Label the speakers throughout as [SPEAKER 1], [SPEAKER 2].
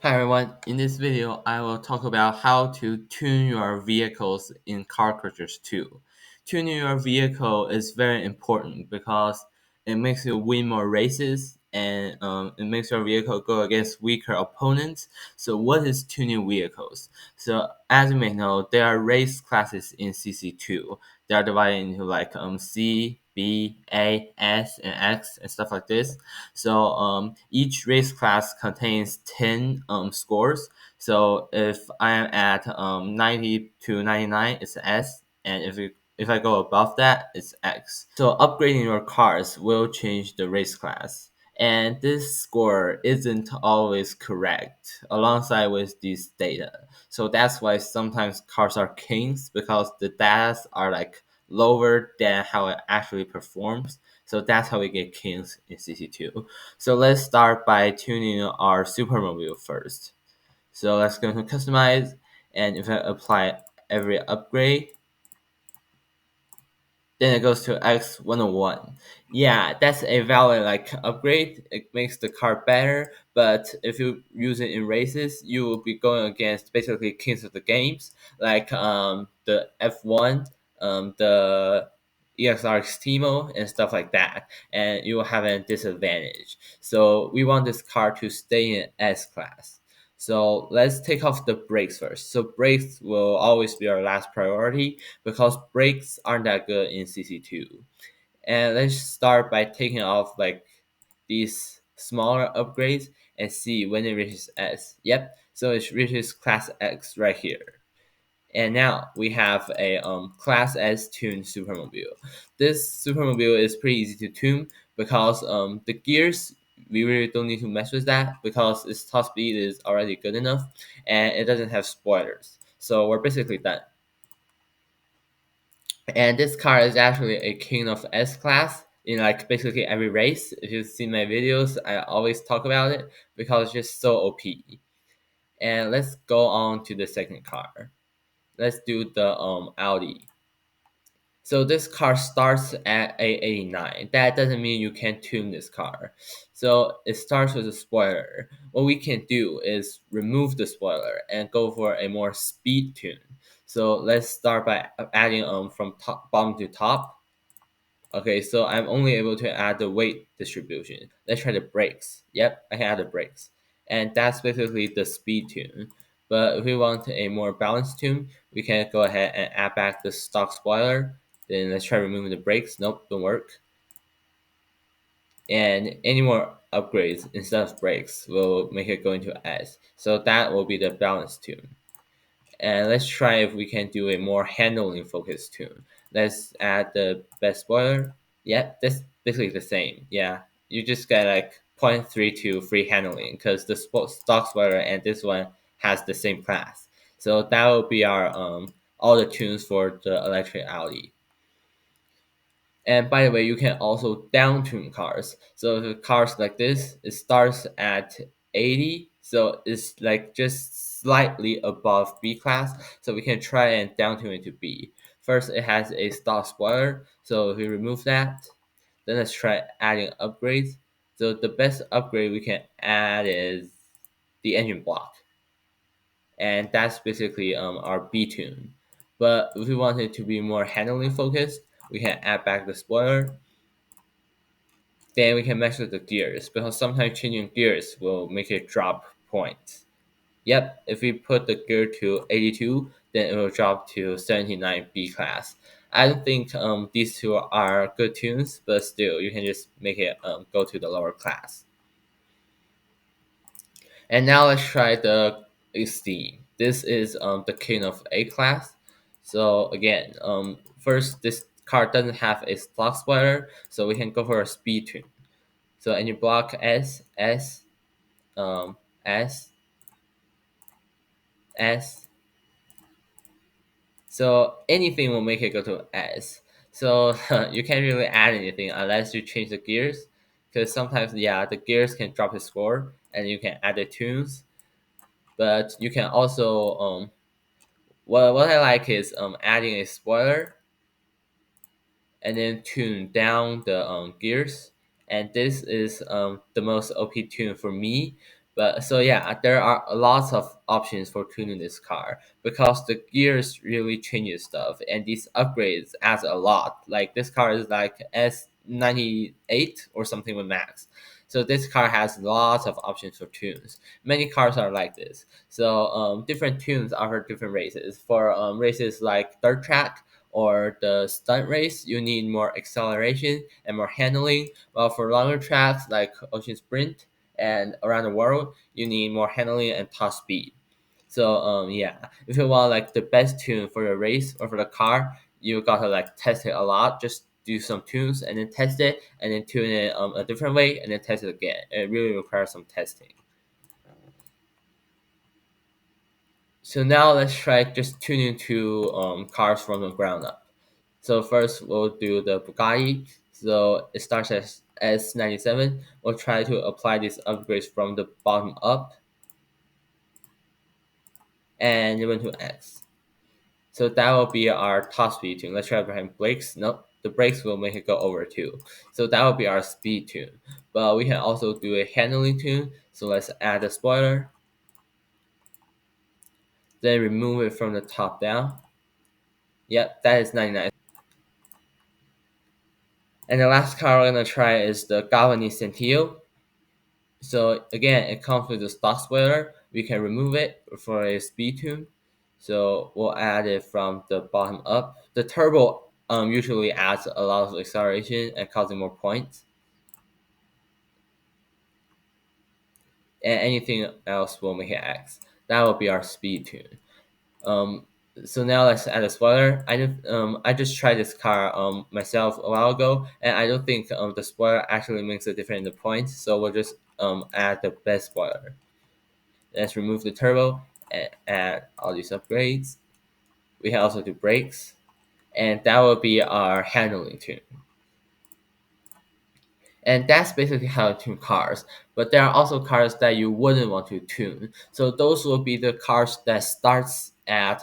[SPEAKER 1] Hi everyone, in this video I will talk about how to tune your vehicles in Car Crushers 2. Tuning your vehicle is very important because it makes you win more races and it makes your vehicle go against weaker opponents. So what is tuning vehicles? So as you may know, there are race classes in CC2. They are divided into like C, B, A, S, and X and stuff like this. So each race class contains 10 scores. So if I am at 90 to 99, it's S, and if I go above that, it's X. So upgrading your cars will change the race class. And this score isn't always correct alongside with these data. So that's why sometimes cars are kings because the data are like lower than how it actually performs. So that's how we get kings in CC2. So let's start by tuning our supermobile first. So let's go to customize, and if I apply every upgrade, then it goes to X101. Yeah, that's a valid like upgrade. It makes the car better, but if you use it in races, you will be going against basically kings of the games, like the F1, the EXR Timo, and stuff like that, and you will have a disadvantage. So we want this car to stay in S class. So let's take off the brakes first. So brakes will always be our last priority because brakes aren't that good in CC2. And let's start by taking off like these smaller upgrades and see when it reaches S. Yep, so it reaches class X right here. And now we have a class S tuned supermobile. This supermobile is pretty easy to tune because the gears, we really don't need to mess with that because its top speed is already good enough and it doesn't have spoilers. So we're basically done. And this car is actually a king of S class in like basically every race. If you've seen my videos, I always talk about it because it's just so OP. And let's go on to the second car. Let's do the Audi. So this car starts at A89. That doesn't mean you can tune this car. So it starts with a spoiler. What we can do is remove the spoiler and go for a more speed tune. So let's start by adding from top, bottom to top. Okay, so I'm only able to add the weight distribution. Let's try the brakes. Yep, I can add the brakes. And that's basically the speed tune. But if we want a more balanced tune, we can go ahead and add back the stock spoiler. Then let's try removing the brakes. Nope, don't work. And any more upgrades instead of brakes will make it go into S. So that will be the balanced tune. And let's try if we can do a more handling focused tune. Let's add the best spoiler. Yeah, that's basically the same. Yeah, you just get like 0.32 free handling because the stock spoiler and this one has the same class. So that will be our all the tunes for the electric Audi. And by the way, you can also down tune cars. So the cars like this, it starts at 80, so it's like just slightly above B class. So we can try and down tune it to B. First, it has a stock spoiler, so if we remove that, then let's try adding upgrades. So the best upgrade we can add is the engine block, and that's basically our B tune. But if we want it to be more handling focused, we can add back the spoiler. Then we can mess with the gears because sometimes changing gears will make it drop points. Yep, if we put the gear to 82, then it will drop to 79 B class. I don't think these two are good tunes, but still, you can just make it go to the lower class. And now let's try the Esteem. This is the king of A class. So again, first this card doesn't have a stock spoiler, so we can go for a speed tune. So and you block S, S, um, S, S. So anything will make it go to S. So you can't really add anything unless you change the gears, because sometimes yeah the gears can drop the score and you can add the tunes, but you can also what I like is adding a spoiler and then tune down the gears. And this is the most OP tune for me. But so yeah, there are lots of options for tuning this car because the gears really changes stuff, and these upgrades adds a lot. Like this car is like S98 or something with max. So this car has lots of options for tunes. Many cars are like this. So different tunes offer different races. For races like dirt track or the stunt race, you need more acceleration and more handling. While for longer tracks like Ocean Sprint and around the world, you need more handling and top speed. So yeah, if you want like the best tune for your race or for the car, you gotta like test it a lot. Just do some tunes and then test it and then tune it a different way and then test it again. It really requires some testing. So now let's try just tuning two cars from the ground up. So first we'll do the Bugatti. So it starts as S97. We'll try to apply these upgrades from the bottom up and even to X. So that will be our top speed tune. Let's try behind brakes. Nope, the brakes will make it go over 2. So that will be our speed tune. But we can also do a handling tune. So let's add a spoiler. Then remove it from the top down. Yep, that is 99. And the last car we're going to try is the Galvani Sentillo. So again, it comes with the stock spoiler. We can remove it for a speed tune. So we'll add it from the bottom up. The turbo usually adds a lot of acceleration and causing more points. And anything else will make it X. That will be our speed tune. Um, so now let's add a spoiler. I just tried this car myself a while ago, and I don't think the spoiler actually makes a difference in the points. So we'll just add the best spoiler. Let's remove the turbo and add all these upgrades. We can also do brakes, and that will be our handling tune. And that's basically how to tune cars. But there are also cars that you wouldn't want to tune. So those will be the cars that starts at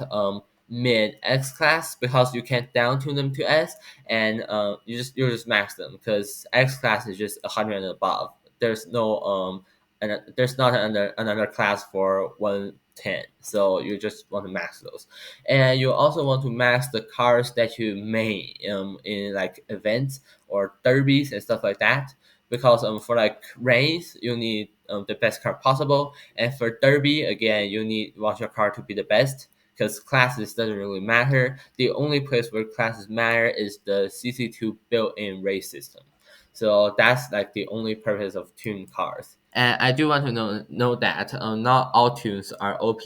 [SPEAKER 1] mid X class because you can't down tune them to S, and you just max them because X class is just 100 and above. There's no and there's not another class for 110. So you just want to max those, and you also want to max the cars that you main in like events or derbies and stuff like that. Because for like race, you need the best car possible, and for derby, again, you want your car to be the best. Because classes doesn't really matter. The only place where classes matter is the CC2 built-in race system. So that's like the only purpose of tuned cars. And I do want to know that not all tunes are OP,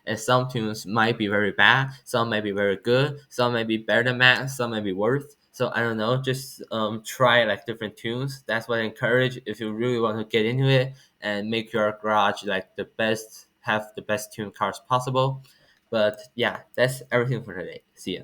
[SPEAKER 1] and some tunes might be very bad, some might be very good, some might be better than max, some might be worse. So I don't know, just try like different tunes. That's what I encourage if you really want to get into it and make your garage like the best, have the best tuned cars possible. But yeah, that's everything for today. See ya.